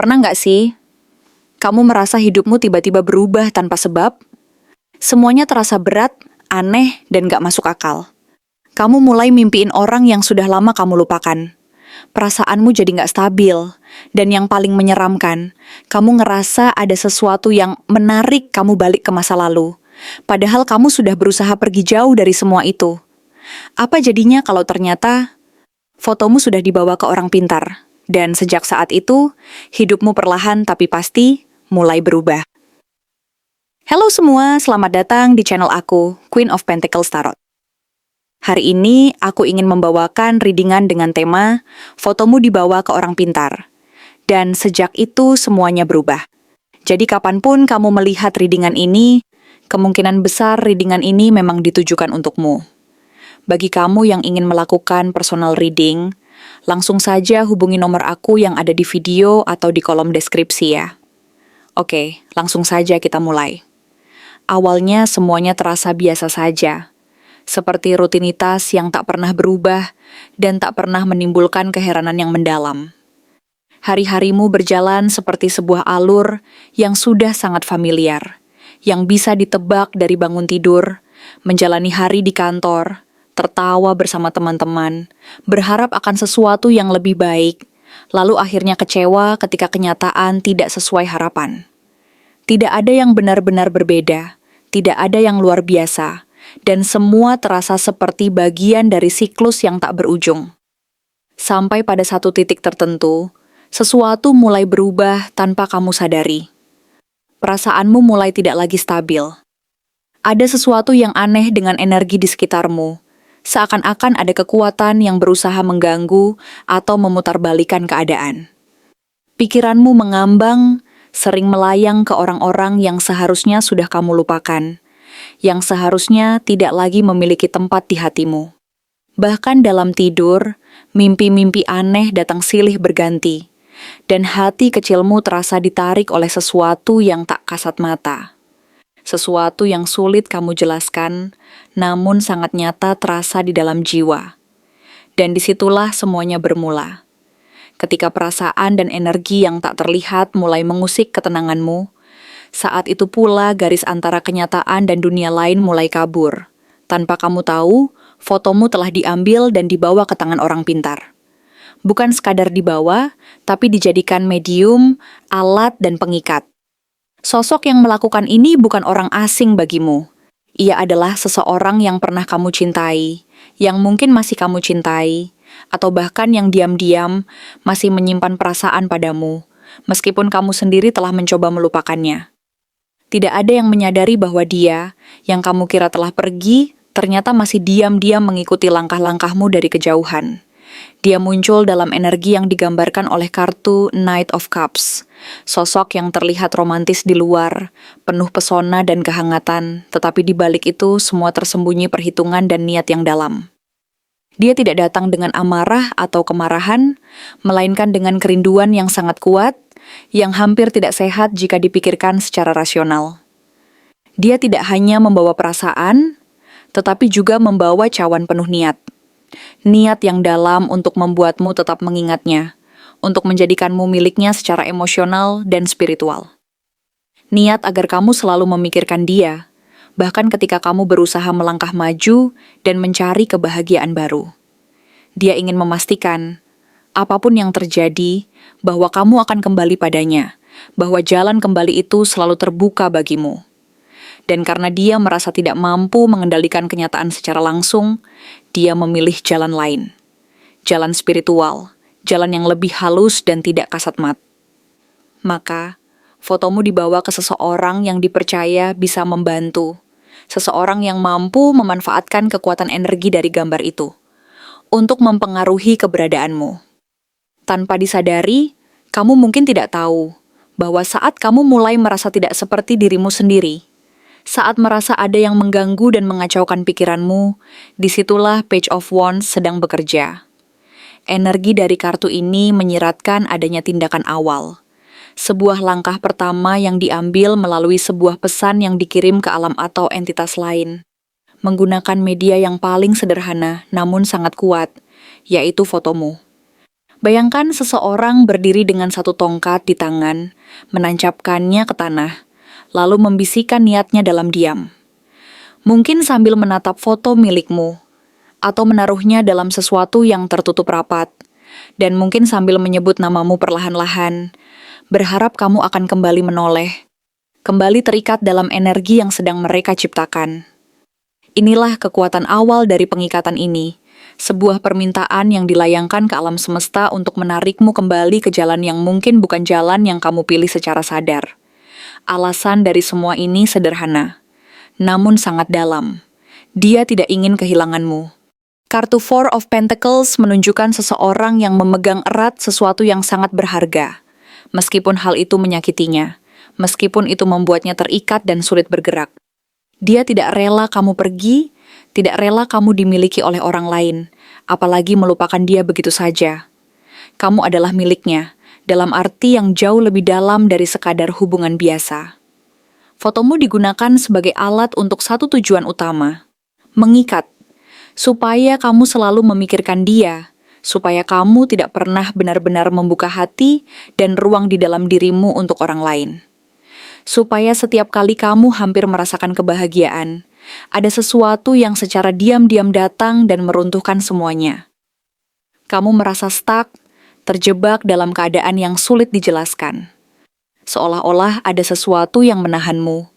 Pernah nggak sih, kamu merasa hidupmu tiba-tiba berubah tanpa sebab? Semuanya terasa berat, aneh, dan nggak masuk akal. Kamu mulai mimpiin orang yang sudah lama kamu lupakan. Perasaanmu jadi nggak stabil, dan yang paling menyeramkan, kamu ngerasa ada sesuatu yang menarik kamu balik ke masa lalu. Padahal kamu sudah berusaha pergi jauh dari semua itu. Apa jadinya kalau ternyata fotomu sudah dibawa ke orang pintar, dan sejak saat itu, hidupmu perlahan tapi pasti mulai berubah. Halo semua, selamat datang di channel aku, Queen of Pentacles Tarot. Hari ini, aku ingin membawakan readingan dengan tema fotomu dibawa ke orang pintar. Dan sejak itu, semuanya berubah. Jadi kapanpun kamu melihat readingan ini, kemungkinan besar readingan ini memang ditujukan untukmu. Bagi kamu yang ingin melakukan personal reading, langsung saja hubungi nomor aku yang ada di video atau di kolom deskripsi ya. Oke, langsung saja kita mulai. Awalnya semuanya terasa biasa saja. Seperti rutinitas yang tak pernah berubah dan tak pernah menimbulkan keheranan yang mendalam. Hari-harimu berjalan seperti sebuah alur yang sudah sangat familiar, yang bisa ditebak dari bangun tidur, menjalani hari di kantor, tertawa bersama teman-teman, berharap akan sesuatu yang lebih baik, lalu akhirnya kecewa ketika kenyataan tidak sesuai harapan. Tidak ada yang benar-benar berbeda, tidak ada yang luar biasa, dan semua terasa seperti bagian dari siklus yang tak berujung. Sampai pada satu titik tertentu, sesuatu mulai berubah tanpa kamu sadari. Perasaanmu mulai tidak lagi stabil. Ada sesuatu yang aneh dengan energi di sekitarmu, seakan-akan ada kekuatan yang berusaha mengganggu atau memutarbalikan keadaan. Pikiranmu mengambang, sering melayang ke orang-orang yang seharusnya sudah kamu lupakan, yang seharusnya tidak lagi memiliki tempat di hatimu. Bahkan dalam tidur, mimpi-mimpi aneh datang silih berganti, dan hati kecilmu terasa ditarik oleh sesuatu yang tak kasat mata. Sesuatu yang sulit kamu jelaskan, namun sangat nyata terasa di dalam jiwa. Dan disitulah semuanya bermula. Ketika perasaan dan energi yang tak terlihat mulai mengusik ketenanganmu, saat itu pula garis antara kenyataan dan dunia lain mulai kabur. Tanpa kamu tahu, fotomu telah diambil dan dibawa ke tangan orang pintar. Bukan sekadar dibawa, tapi dijadikan medium, alat, dan pengikat. Sosok yang melakukan ini bukan orang asing bagimu. Ia adalah seseorang yang pernah kamu cintai, yang mungkin masih kamu cintai, atau bahkan yang diam-diam masih menyimpan perasaan padamu, meskipun kamu sendiri telah mencoba melupakannya. Tidak ada yang menyadari bahwa dia, yang kamu kira telah pergi, ternyata masih diam-diam mengikuti langkah-langkahmu dari kejauhan. Dia muncul dalam energi yang digambarkan oleh kartu Knight of Cups, sosok yang terlihat romantis di luar, penuh pesona dan kehangatan, tetapi di balik itu semua tersembunyi perhitungan dan niat yang dalam. Dia tidak datang dengan amarah atau kemarahan, melainkan dengan kerinduan yang sangat kuat, yang hampir tidak sehat jika dipikirkan secara rasional. Dia tidak hanya membawa perasaan, tetapi juga membawa cawan penuh niat. Niat yang dalam untuk membuatmu tetap mengingatnya, untuk menjadikanmu miliknya secara emosional dan spiritual. Niat agar kamu selalu memikirkan dia, bahkan ketika kamu berusaha melangkah maju dan mencari kebahagiaan baru. Dia ingin memastikan, apapun yang terjadi, bahwa kamu akan kembali padanya, bahwa jalan kembali itu selalu terbuka bagimu. Dan karena dia merasa tidak mampu mengendalikan kenyataan secara langsung, dia memilih jalan lain. Jalan spiritual, jalan yang lebih halus dan tidak kasat mata. Maka, fotomu dibawa ke seseorang yang dipercaya bisa membantu, seseorang yang mampu memanfaatkan kekuatan energi dari gambar itu, untuk mempengaruhi keberadaanmu. Tanpa disadari, kamu mungkin tidak tahu bahwa saat kamu mulai merasa tidak seperti dirimu sendiri, saat merasa ada yang mengganggu dan mengacaukan pikiranmu, disitulah Page of Wands sedang bekerja. Energi dari kartu ini menyiratkan adanya tindakan awal. Sebuah langkah pertama yang diambil melalui sebuah pesan yang dikirim ke alam atau entitas lain. Menggunakan media yang paling sederhana namun sangat kuat, yaitu fotomu. Bayangkan seseorang berdiri dengan satu tongkat di tangan, menancapkannya ke tanah, lalu membisikkan niatnya dalam diam. Mungkin sambil menatap foto milikmu, atau menaruhnya dalam sesuatu yang tertutup rapat, dan mungkin sambil menyebut namamu perlahan-lahan, berharap kamu akan kembali menoleh, kembali terikat dalam energi yang sedang mereka ciptakan. Inilah kekuatan awal dari pengikatan ini. Sebuah permintaan yang dilayangkan ke alam semesta untuk menarikmu kembali ke jalan yang mungkin bukan jalan yang kamu pilih secara sadar. Alasan dari semua ini sederhana, namun sangat dalam. Dia tidak ingin kehilanganmu. Kartu Four of Pentacles menunjukkan seseorang yang memegang erat sesuatu yang sangat berharga, meskipun hal itu menyakitinya, meskipun itu membuatnya terikat dan sulit bergerak. Dia tidak rela kamu pergi, tidak rela kamu dimiliki oleh orang lain, apalagi melupakan dia begitu saja. Kamu adalah miliknya, dalam arti yang jauh lebih dalam dari sekadar hubungan biasa. Fotomu digunakan sebagai alat untuk satu tujuan utama, mengikat, supaya kamu selalu memikirkan dia, supaya kamu tidak pernah benar-benar membuka hati dan ruang di dalam dirimu untuk orang lain. Supaya setiap kali kamu hampir merasakan kebahagiaan, ada sesuatu yang secara diam-diam datang dan meruntuhkan semuanya. Kamu merasa stuck, terjebak dalam keadaan yang sulit dijelaskan. Seolah-olah ada sesuatu yang menahanmu,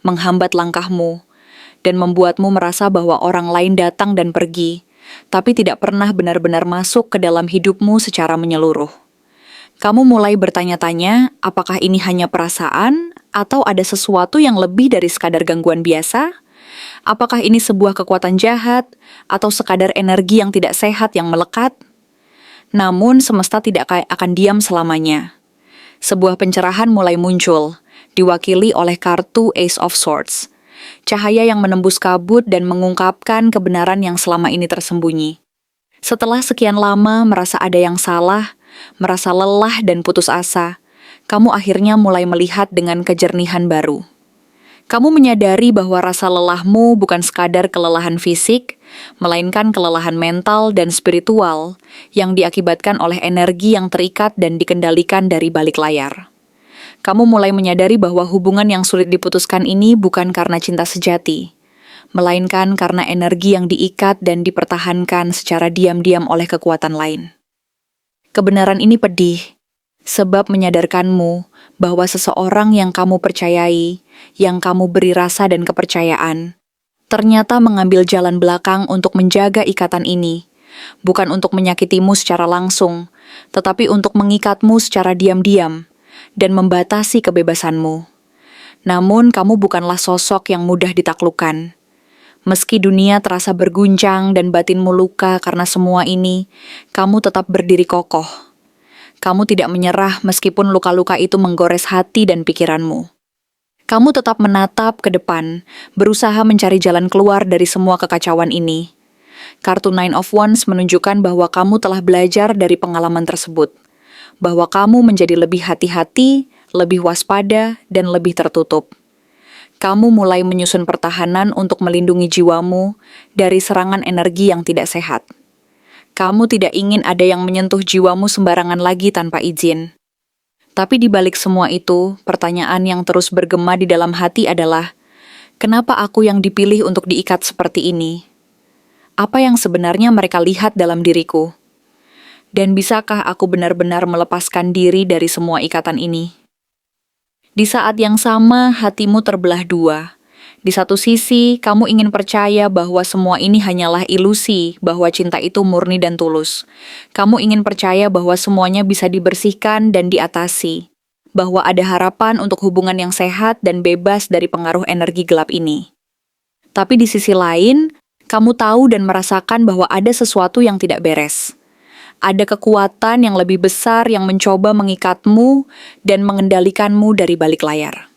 menghambat langkahmu, dan membuatmu merasa bahwa orang lain datang dan pergi, tapi tidak pernah benar-benar masuk ke dalam hidupmu secara menyeluruh. Kamu mulai bertanya-tanya, apakah ini hanya perasaan, atau ada sesuatu yang lebih dari sekadar gangguan biasa? Apakah ini sebuah kekuatan jahat, atau sekadar energi yang tidak sehat yang melekat? Namun semesta tidak akan diam selamanya. Sebuah pencerahan mulai muncul, diwakili oleh kartu Ace of Swords. Cahaya yang menembus kabut dan mengungkapkan kebenaran yang selama ini tersembunyi. Setelah sekian lama merasa ada yang salah, merasa lelah dan putus asa, kamu akhirnya mulai melihat dengan kejernihan baru. Kamu menyadari bahwa rasa lelahmu bukan sekadar kelelahan fisik, melainkan kelelahan mental dan spiritual yang diakibatkan oleh energi yang terikat dan dikendalikan dari balik layar. Kamu mulai menyadari bahwa hubungan yang sulit diputuskan ini bukan karena cinta sejati, melainkan karena energi yang diikat dan dipertahankan secara diam-diam oleh kekuatan lain. Kebenaran ini pedih, sebab menyadarkanmu bahwa seseorang yang kamu percayai, yang kamu beri rasa dan kepercayaan, ternyata mengambil jalan belakang untuk menjaga ikatan ini, bukan untuk menyakitimu secara langsung, tetapi untuk mengikatmu secara diam-diam dan membatasi kebebasanmu. Namun kamu bukanlah sosok yang mudah ditaklukkan. Meski dunia terasa berguncang dan batinmu luka karena semua ini, kamu tetap berdiri kokoh. Kamu tidak menyerah meskipun luka-luka itu menggores hati dan pikiranmu. Kamu tetap menatap ke depan, berusaha mencari jalan keluar dari semua kekacauan ini. Kartu Nine of Wands menunjukkan bahwa kamu telah belajar dari pengalaman tersebut, bahwa kamu menjadi lebih hati-hati, lebih waspada, dan lebih tertutup. Kamu mulai menyusun pertahanan untuk melindungi jiwamu dari serangan energi yang tidak sehat. Kamu tidak ingin ada yang menyentuh jiwamu sembarangan lagi tanpa izin. Tapi di balik semua itu, pertanyaan yang terus bergema di dalam hati adalah, kenapa aku yang dipilih untuk diikat seperti ini? Apa yang sebenarnya mereka lihat dalam diriku? Dan bisakah aku benar-benar melepaskan diri dari semua ikatan ini? Di saat yang sama, hatimu terbelah dua. Di satu sisi, kamu ingin percaya bahwa semua ini hanyalah ilusi, bahwa cinta itu murni dan tulus. Kamu ingin percaya bahwa semuanya bisa dibersihkan dan diatasi, bahwa ada harapan untuk hubungan yang sehat dan bebas dari pengaruh energi gelap ini. Tapi di sisi lain, kamu tahu dan merasakan bahwa ada sesuatu yang tidak beres. Ada kekuatan yang lebih besar yang mencoba mengikatmu dan mengendalikanmu dari balik layar.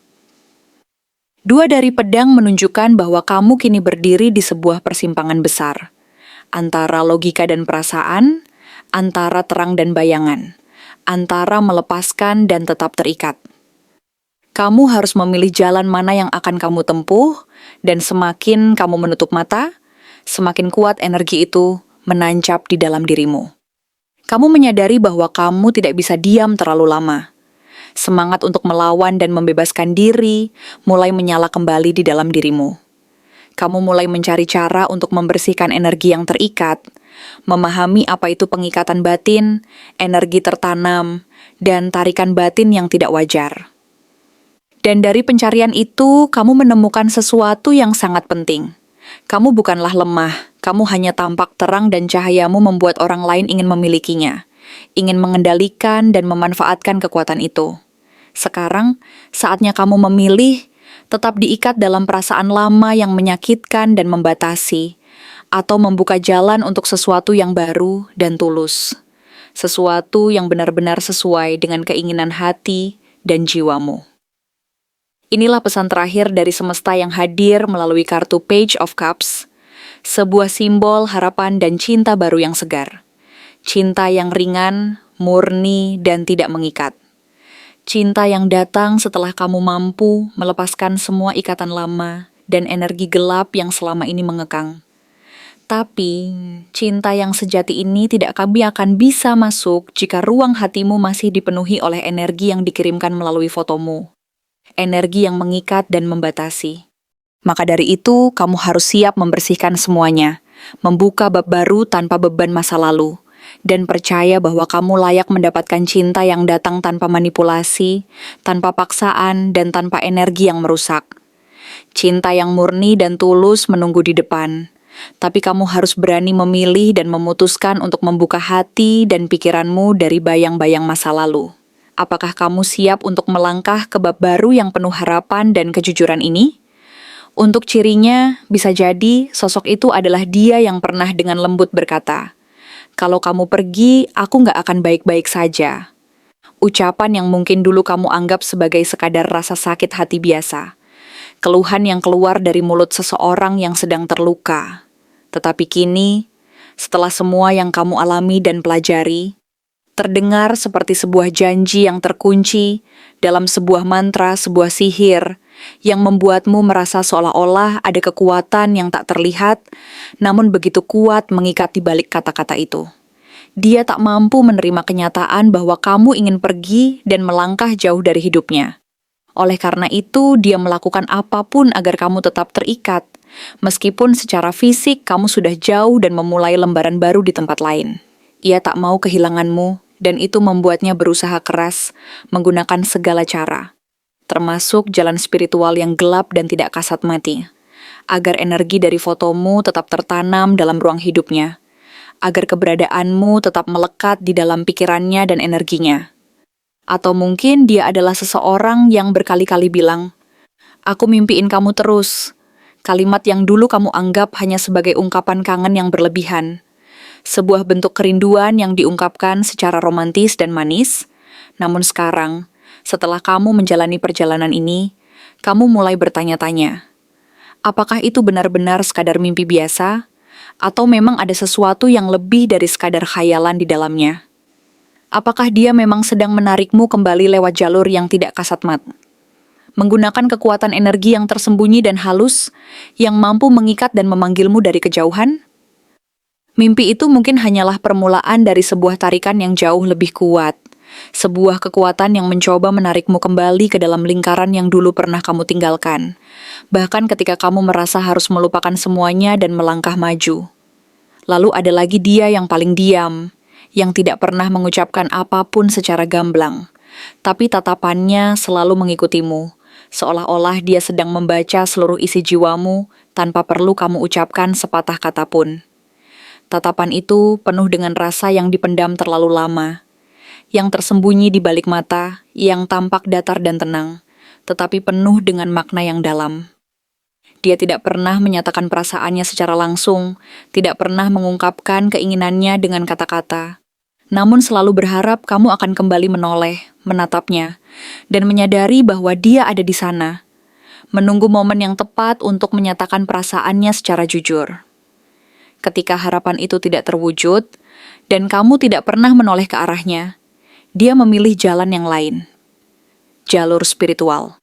Dua dari pedang menunjukkan bahwa kamu kini berdiri di sebuah persimpangan besar, antara logika dan perasaan, antara terang dan bayangan, antara melepaskan dan tetap terikat. Kamu harus memilih jalan mana yang akan kamu tempuh, dan semakin kamu menutup mata, semakin kuat energi itu menancap di dalam dirimu. Kamu menyadari bahwa kamu tidak bisa diam terlalu lama. Semangat untuk melawan dan membebaskan diri mulai menyala kembali di dalam dirimu. Kamu mulai mencari cara untuk membersihkan energi yang terikat, memahami apa itu pengikatan batin, energi tertanam, dan tarikan batin yang tidak wajar. Dan dari pencarian itu, kamu menemukan sesuatu yang sangat penting. Kamu bukanlah lemah, kamu hanya tampak terang dan cahayamu membuat orang lain ingin memilikinya, ingin mengendalikan dan memanfaatkan kekuatan itu. Sekarang, saatnya kamu memilih, tetap diikat dalam perasaan lama yang menyakitkan dan membatasi, atau membuka jalan untuk sesuatu yang baru dan tulus. Sesuatu yang benar-benar sesuai dengan keinginan hati dan jiwamu. Inilah pesan terakhir dari semesta yang hadir melalui kartu Page of Cups, sebuah simbol harapan dan cinta baru yang segar. Cinta yang ringan, murni, dan tidak mengikat. Cinta yang datang setelah kamu mampu melepaskan semua ikatan lama dan energi gelap yang selama ini mengekang. Tapi, cinta yang sejati ini tidak akan bisa masuk jika ruang hatimu masih dipenuhi oleh energi yang dikirimkan melalui fotomu. Energi yang mengikat dan membatasi. Maka dari itu, kamu harus siap membersihkan semuanya, membuka bab baru tanpa beban masa lalu, dan percaya bahwa kamu layak mendapatkan cinta yang datang tanpa manipulasi, tanpa paksaan, dan tanpa energi yang merusak. Cinta yang murni dan tulus menunggu di depan, tapi kamu harus berani memilih dan memutuskan untuk membuka hati dan pikiranmu dari bayang-bayang masa lalu. Apakah kamu siap untuk melangkah ke bab baru yang penuh harapan dan kejujuran ini? Untuk cirinya, bisa jadi sosok itu adalah dia yang pernah dengan lembut berkata, "Kalau kamu pergi, aku nggak akan baik-baik saja." Ucapan yang mungkin dulu kamu anggap sebagai sekadar rasa sakit hati biasa. Keluhan yang keluar dari mulut seseorang yang sedang terluka. Tetapi kini, setelah semua yang kamu alami dan pelajari, terdengar seperti sebuah janji yang terkunci dalam sebuah mantra, sebuah sihir, yang membuatmu merasa seolah-olah ada kekuatan yang tak terlihat, namun begitu kuat mengikat di balik kata-kata itu. Dia tak mampu menerima kenyataan bahwa kamu ingin pergi dan melangkah jauh dari hidupnya. Oleh karena itu, dia melakukan apapun agar kamu tetap terikat, meskipun secara fisik kamu sudah jauh dan memulai lembaran baru di tempat lain. Ia tak mau kehilanganmu, dan itu membuatnya berusaha keras, menggunakan segala cara, termasuk jalan spiritual yang gelap dan tidak kasat mati, agar energi dari fotomu tetap tertanam dalam ruang hidupnya, agar keberadaanmu tetap melekat di dalam pikirannya dan energinya. Atau mungkin dia adalah seseorang yang berkali-kali bilang, "Aku mimpiin kamu terus." Kalimat yang dulu kamu anggap hanya sebagai ungkapan kangen yang berlebihan. Sebuah bentuk kerinduan yang diungkapkan secara romantis dan manis. Namun sekarang, setelah kamu menjalani perjalanan ini, kamu mulai bertanya-tanya, apakah itu benar-benar sekadar mimpi biasa? Atau memang ada sesuatu yang lebih dari sekadar khayalan di dalamnya? Apakah dia memang sedang menarikmu kembali lewat jalur yang tidak kasat mata? Menggunakan kekuatan energi yang tersembunyi dan halus, yang mampu mengikat dan memanggilmu dari kejauhan? Mimpi itu mungkin hanyalah permulaan dari sebuah tarikan yang jauh lebih kuat. Sebuah kekuatan yang mencoba menarikmu kembali ke dalam lingkaran yang dulu pernah kamu tinggalkan. Bahkan ketika kamu merasa harus melupakan semuanya dan melangkah maju. Lalu ada lagi dia yang paling diam, yang tidak pernah mengucapkan apapun secara gamblang. Tapi tatapannya selalu mengikutimu, seolah-olah dia sedang membaca seluruh isi jiwamu tanpa perlu kamu ucapkan sepatah kata pun. Tatapan itu penuh dengan rasa yang dipendam terlalu lama, yang tersembunyi di balik mata, yang tampak datar dan tenang, tetapi penuh dengan makna yang dalam. Dia tidak pernah menyatakan perasaannya secara langsung, tidak pernah mengungkapkan keinginannya dengan kata-kata, namun selalu berharap kamu akan kembali menoleh, menatapnya, dan menyadari bahwa dia ada di sana, menunggu momen yang tepat untuk menyatakan perasaannya secara jujur. Ketika harapan itu tidak terwujud, dan kamu tidak pernah menoleh ke arahnya, dia memilih jalan yang lain. Jalur spiritual.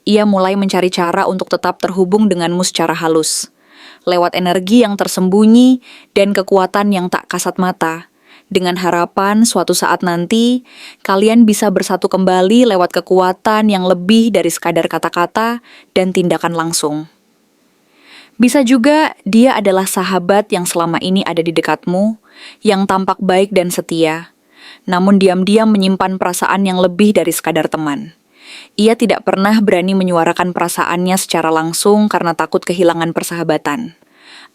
Ia mulai mencari cara untuk tetap terhubung denganmu secara halus, lewat energi yang tersembunyi dan kekuatan yang tak kasat mata, dengan harapan suatu saat nanti kalian bisa bersatu kembali lewat kekuatan yang lebih dari sekadar kata-kata dan tindakan langsung. Bisa juga dia adalah sahabat yang selama ini ada di dekatmu, yang tampak baik dan setia, namun diam-diam menyimpan perasaan yang lebih dari sekadar teman. Ia tidak pernah berani menyuarakan perasaannya secara langsung karena takut kehilangan persahabatan,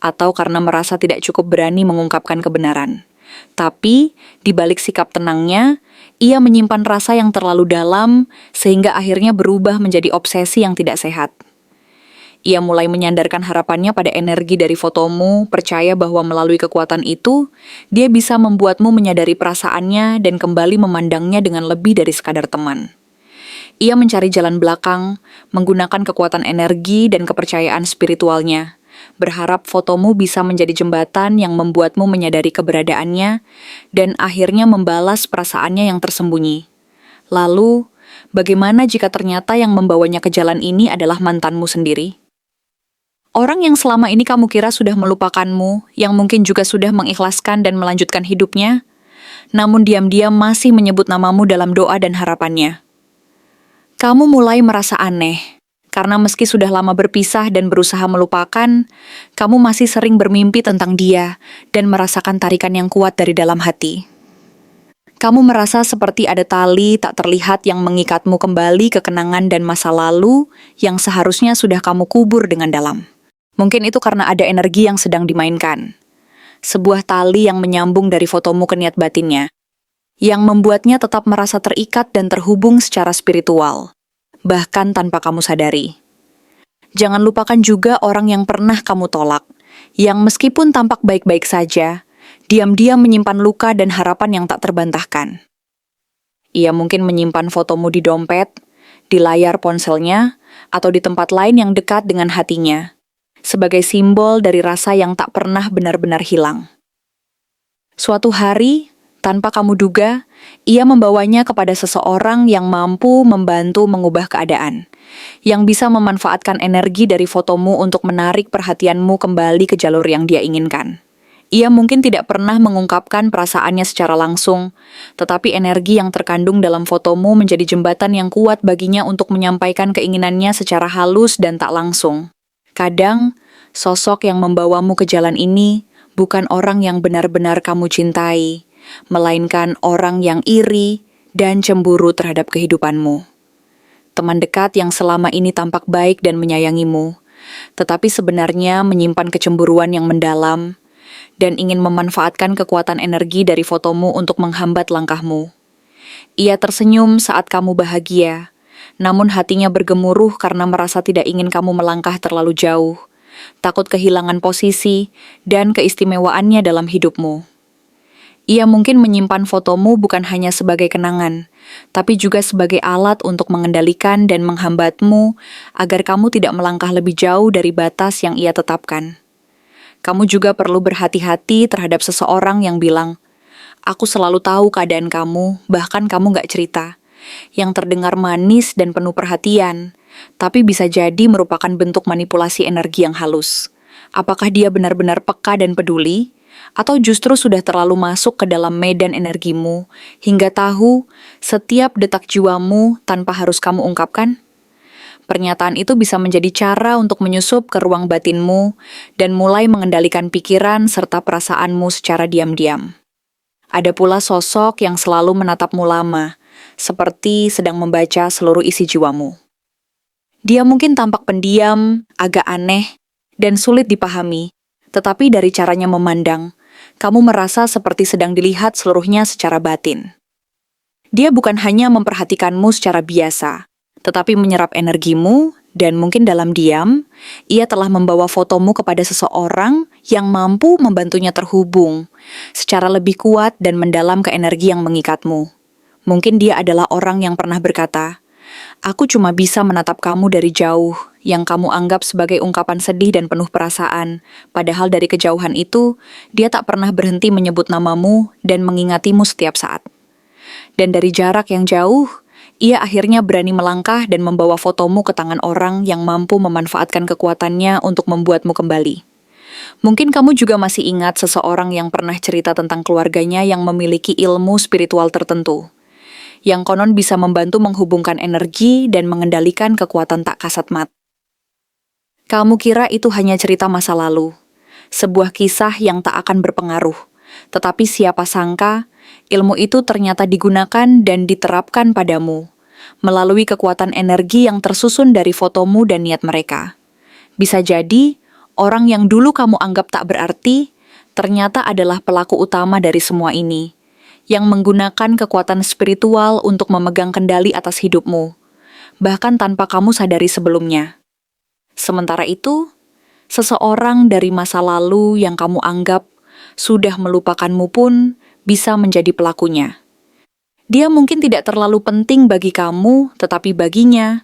atau karena merasa tidak cukup berani mengungkapkan kebenaran. Tapi, di balik sikap tenangnya, ia menyimpan rasa yang terlalu dalam sehingga akhirnya berubah menjadi obsesi yang tidak sehat. Ia mulai menyandarkan harapannya pada energi dari fotomu, percaya bahwa melalui kekuatan itu, dia bisa membuatmu menyadari perasaannya dan kembali memandangnya dengan lebih dari sekadar teman. Ia mencari jalan belakang, menggunakan kekuatan energi dan kepercayaan spiritualnya, berharap fotomu bisa menjadi jembatan yang membuatmu menyadari keberadaannya dan akhirnya membalas perasaannya yang tersembunyi. Lalu, bagaimana jika ternyata yang membawanya ke jalan ini adalah mantanmu sendiri? Orang yang selama ini kamu kira sudah melupakanmu, yang mungkin juga sudah mengikhlaskan dan melanjutkan hidupnya, namun diam-diam masih menyebut namamu dalam doa dan harapannya. Kamu mulai merasa aneh, karena meski sudah lama berpisah dan berusaha melupakan, kamu masih sering bermimpi tentang dia dan merasakan tarikan yang kuat dari dalam hati. Kamu merasa seperti ada tali tak terlihat yang mengikatmu kembali ke kenangan dan masa lalu yang seharusnya sudah kamu kubur dengan dalam. Mungkin itu karena ada energi yang sedang dimainkan. Sebuah tali yang menyambung dari fotomu ke niat batinnya, yang membuatnya tetap merasa terikat dan terhubung secara spiritual, bahkan tanpa kamu sadari. Jangan lupakan juga orang yang pernah kamu tolak, yang meskipun tampak baik-baik saja, diam-diam menyimpan luka dan harapan yang tak terbantahkan. Ia mungkin menyimpan fotomu di dompet, di layar ponselnya, atau di tempat lain yang dekat dengan hatinya, sebagai simbol dari rasa yang tak pernah benar-benar hilang. Suatu hari, tanpa kamu duga, ia membawanya kepada seseorang yang mampu membantu mengubah keadaan, yang bisa memanfaatkan energi dari fotomu untuk menarik perhatianmu kembali ke jalur yang dia inginkan. Ia mungkin tidak pernah mengungkapkan perasaannya secara langsung, tetapi energi yang terkandung dalam fotomu menjadi jembatan yang kuat baginya untuk menyampaikan keinginannya secara halus dan tak langsung. Kadang, sosok yang membawamu ke jalan ini bukan orang yang benar-benar kamu cintai, melainkan orang yang iri dan cemburu terhadap kehidupanmu. Teman dekat yang selama ini tampak baik dan menyayangimu, tetapi sebenarnya menyimpan kecemburuan yang mendalam dan ingin memanfaatkan kekuatan energi dari fotomu untuk menghambat langkahmu. Ia tersenyum saat kamu bahagia, namun hatinya bergemuruh karena merasa tidak ingin kamu melangkah terlalu jauh, takut kehilangan posisi dan keistimewaannya dalam hidupmu. Ia mungkin menyimpan fotomu bukan hanya sebagai kenangan, tapi juga sebagai alat untuk mengendalikan dan menghambatmu agar kamu tidak melangkah lebih jauh dari batas yang ia tetapkan. Kamu juga perlu berhati-hati terhadap seseorang yang bilang, "Aku selalu tahu keadaan kamu, bahkan kamu gak cerita," yang terdengar manis dan penuh perhatian, tapi bisa jadi merupakan bentuk manipulasi energi yang halus. Apakah dia benar-benar peka dan peduli? Atau justru sudah terlalu masuk ke dalam medan energimu, hingga tahu setiap detak jiwamu tanpa harus kamu ungkapkan? Pernyataan itu bisa menjadi cara untuk menyusup ke ruang batinmu dan mulai mengendalikan pikiran serta perasaanmu secara diam-diam. Ada pula sosok yang selalu menatapmu lama, seperti sedang membaca seluruh isi jiwamu. Dia mungkin tampak pendiam, agak aneh, dan sulit dipahami, tetapi dari caranya memandang, kamu merasa seperti sedang dilihat seluruhnya secara batin. Dia bukan hanya memperhatikanmu secara biasa, tetapi menyerap energimu, dan mungkin dalam diam, ia telah membawa fotomu kepada seseorang yang mampu membantunya terhubung secara lebih kuat dan mendalam ke energi yang mengikatmu. Mungkin dia adalah orang yang pernah berkata, "Aku cuma bisa menatap kamu dari jauh," yang kamu anggap sebagai ungkapan sedih dan penuh perasaan, padahal dari kejauhan itu, dia tak pernah berhenti menyebut namamu dan mengingatimu setiap saat. Dan dari jarak yang jauh, ia akhirnya berani melangkah dan membawa fotomu ke tangan orang yang mampu memanfaatkan kekuatannya untuk membuatmu kembali. Mungkin kamu juga masih ingat seseorang yang pernah cerita tentang keluarganya yang memiliki ilmu spiritual tertentu, yang konon bisa membantu menghubungkan energi dan mengendalikan kekuatan tak kasat mata. Kamu kira itu hanya cerita masa lalu, sebuah kisah yang tak akan berpengaruh. Tetapi siapa sangka, ilmu itu ternyata digunakan dan diterapkan padamu, melalui kekuatan energi yang tersusun dari fotomu dan niat mereka. Bisa jadi, orang yang dulu kamu anggap tak berarti, ternyata adalah pelaku utama dari semua ini, yang menggunakan kekuatan spiritual untuk memegang kendali atas hidupmu, bahkan tanpa kamu sadari sebelumnya. Sementara itu, seseorang dari masa lalu yang kamu anggap sudah melupakanmu pun bisa menjadi pelakunya. Dia mungkin tidak terlalu penting bagi kamu, tetapi baginya,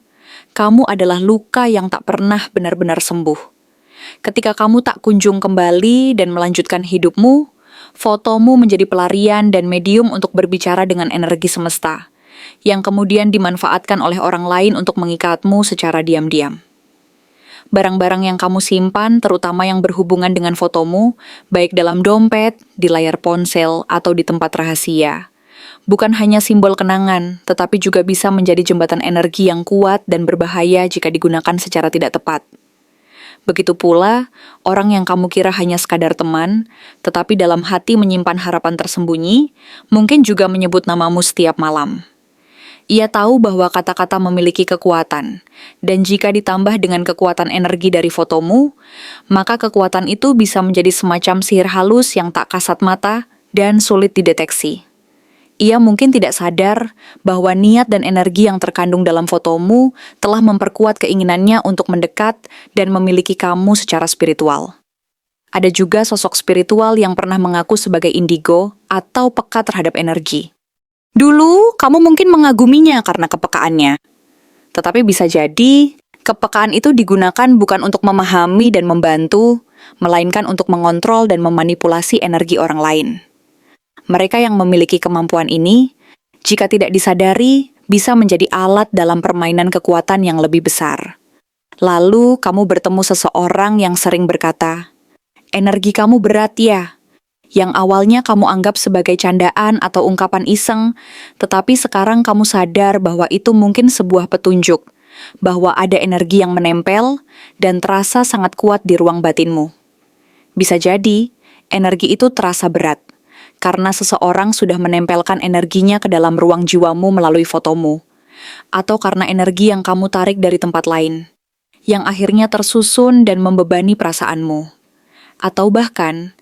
kamu adalah luka yang tak pernah benar-benar sembuh. Ketika kamu tak kunjung kembali dan melanjutkan hidupmu, fotomu menjadi pelarian dan medium untuk berbicara dengan energi semesta, yang kemudian dimanfaatkan oleh orang lain untuk mengikatmu secara diam-diam. Barang-barang yang kamu simpan, terutama yang berhubungan dengan fotomu, baik dalam dompet, di layar ponsel, atau di tempat rahasia, bukan hanya simbol kenangan, tetapi juga bisa menjadi jembatan energi yang kuat dan berbahaya jika digunakan secara tidak tepat. Begitu pula, orang yang kamu kira hanya sekadar teman, tetapi dalam hati menyimpan harapan tersembunyi, mungkin juga menyebut namamu setiap malam. Ia tahu bahwa kata-kata memiliki kekuatan, dan jika ditambah dengan kekuatan energi dari fotomu, maka kekuatan itu bisa menjadi semacam sihir halus yang tak kasat mata dan sulit dideteksi. Ia mungkin tidak sadar bahwa niat dan energi yang terkandung dalam fotomu telah memperkuat keinginannya untuk mendekat dan memiliki kamu secara spiritual. Ada juga sosok spiritual yang pernah mengaku sebagai indigo atau peka terhadap energi. Dulu, kamu mungkin mengaguminya karena kepekaannya. Tetapi bisa jadi, kepekaan itu digunakan bukan untuk memahami dan membantu, melainkan untuk mengontrol dan memanipulasi energi orang lain. Mereka yang memiliki kemampuan ini, jika tidak disadari, bisa menjadi alat dalam permainan kekuatan yang lebih besar. Lalu, kamu bertemu seseorang yang sering berkata, "Energi kamu berat ya," yang awalnya kamu anggap sebagai candaan atau ungkapan iseng, tetapi sekarang kamu sadar bahwa itu mungkin sebuah petunjuk, bahwa ada energi yang menempel dan terasa sangat kuat di ruang batinmu. Bisa jadi, energi itu terasa berat, karena seseorang sudah menempelkan energinya ke dalam ruang jiwamu melalui fotomu, atau karena energi yang kamu tarik dari tempat lain, yang akhirnya tersusun dan membebani perasaanmu. Atau bahkan,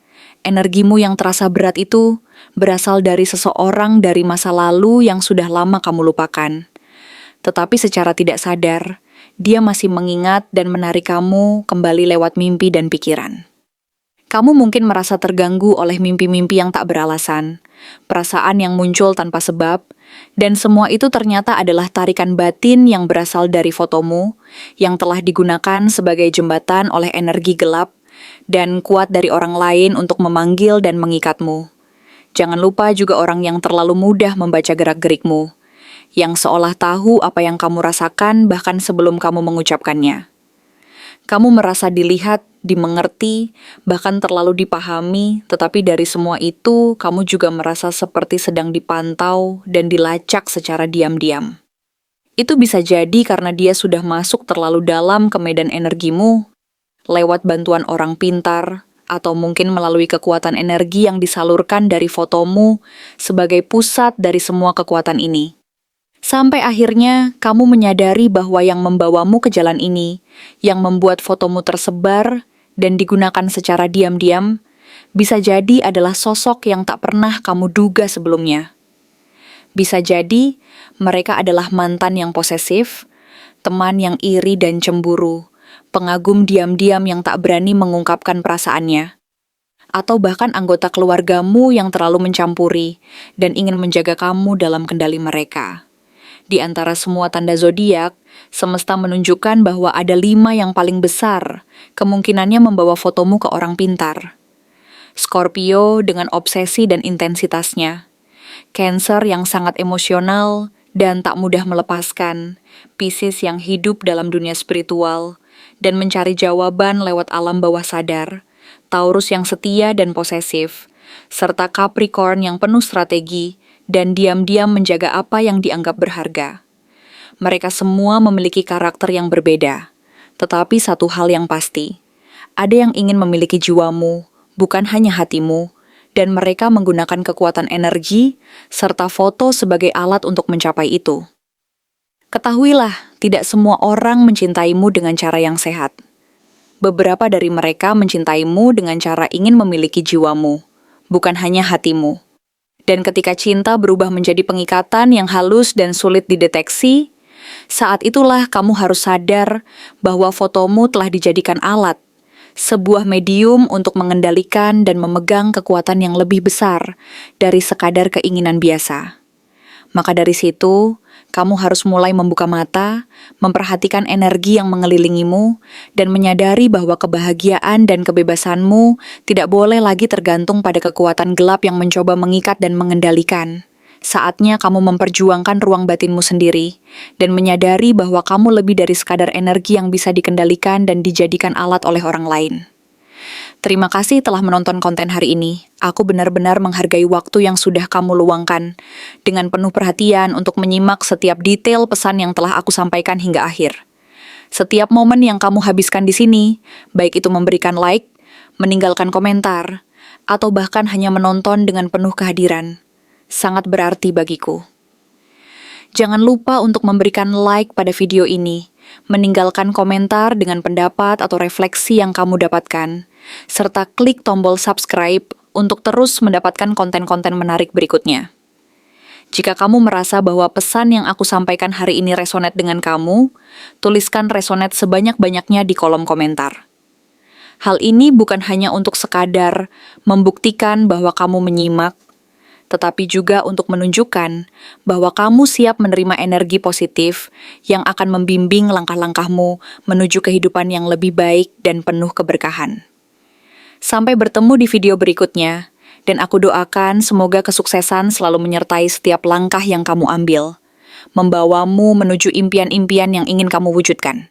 energimu yang terasa berat itu berasal dari seseorang dari masa lalu yang sudah lama kamu lupakan. Tetapi secara tidak sadar, dia masih mengingat dan menarik kamu kembali lewat mimpi dan pikiran. Kamu mungkin merasa terganggu oleh mimpi-mimpi yang tak beralasan, perasaan yang muncul tanpa sebab, dan semua itu ternyata adalah tarikan batin yang berasal dari fotomu, yang telah digunakan sebagai jembatan oleh energi gelap dan kuat dari orang lain untuk memanggil dan mengikatmu. Jangan lupa juga orang yang terlalu mudah membaca gerak-gerikmu, yang seolah tahu apa yang kamu rasakan bahkan sebelum kamu mengucapkannya. Kamu merasa dilihat, dimengerti, bahkan terlalu dipahami, tetapi dari semua itu, kamu juga merasa seperti sedang dipantau dan dilacak secara diam-diam. Itu bisa jadi karena dia sudah masuk terlalu dalam ke medan energimu, lewat bantuan orang pintar, atau mungkin melalui kekuatan energi yang disalurkan dari fotomu sebagai pusat dari semua kekuatan ini. Sampai akhirnya, kamu menyadari bahwa yang membawamu ke jalan ini, yang membuat fotomu tersebar dan digunakan secara diam-diam, bisa jadi adalah sosok yang tak pernah kamu duga sebelumnya. Bisa jadi, mereka adalah mantan yang posesif, teman yang iri dan cemburu, pengagum diam-diam yang tak berani mengungkapkan perasaannya, atau bahkan anggota keluargamu yang terlalu mencampuri dan ingin menjaga kamu dalam kendali mereka. Di antara semua tanda zodiak, semesta menunjukkan bahwa ada 5 yang paling besar, kemungkinannya membawa fotomu ke orang pintar. Scorpio dengan obsesi dan intensitasnya, Cancer yang sangat emosional dan tak mudah melepaskan, Pisces yang hidup dalam dunia spiritual, dan mencari jawaban lewat alam bawah sadar, Taurus yang setia dan posesif, serta Capricorn yang penuh strategi dan diam-diam menjaga apa yang dianggap berharga. Mereka semua memiliki karakter yang berbeda, tetapi satu hal yang pasti, ada yang ingin memiliki jiwamu, bukan hanya hatimu, dan mereka menggunakan kekuatan energi serta foto sebagai alat untuk mencapai itu. Ketahuilah, tidak semua orang mencintaimu dengan cara yang sehat. Beberapa dari mereka mencintaimu dengan cara ingin memiliki jiwamu, bukan hanya hatimu. Dan ketika cinta berubah menjadi pengikatan yang halus dan sulit dideteksi, saat itulah kamu harus sadar bahwa fotomu telah dijadikan alat, sebuah medium untuk mengendalikan dan memegang kekuatan yang lebih besar dari sekadar keinginan biasa. Maka dari situ, kamu harus mulai membuka mata, memperhatikan energi yang mengelilingimu, dan menyadari bahwa kebahagiaan dan kebebasanmu tidak boleh lagi tergantung pada kekuatan gelap yang mencoba mengikat dan mengendalikan. Saatnya kamu memperjuangkan ruang batinmu sendiri, dan menyadari bahwa kamu lebih dari sekadar energi yang bisa dikendalikan dan dijadikan alat oleh orang lain. Terima kasih telah menonton konten hari ini. Aku benar-benar menghargai waktu yang sudah kamu luangkan dengan penuh perhatian untuk menyimak setiap detail pesan yang telah aku sampaikan hingga akhir. Setiap momen yang kamu habiskan di sini, baik itu memberikan like, meninggalkan komentar, atau bahkan hanya menonton dengan penuh kehadiran, sangat berarti bagiku. Jangan lupa untuk memberikan like pada video ini, meninggalkan komentar dengan pendapat atau refleksi yang kamu dapatkan, serta klik tombol subscribe untuk terus mendapatkan konten-konten menarik berikutnya. Jika kamu merasa bahwa pesan yang aku sampaikan hari ini resonate dengan kamu, tuliskan resonate sebanyak-banyaknya di kolom komentar. Hal ini bukan hanya untuk sekadar membuktikan bahwa kamu menyimak, tetapi juga untuk menunjukkan bahwa kamu siap menerima energi positif yang akan membimbing langkah-langkahmu menuju kehidupan yang lebih baik dan penuh keberkahan. Sampai bertemu di video berikutnya, dan aku doakan semoga kesuksesan selalu menyertai setiap langkah yang kamu ambil, membawamu menuju impian-impian yang ingin kamu wujudkan.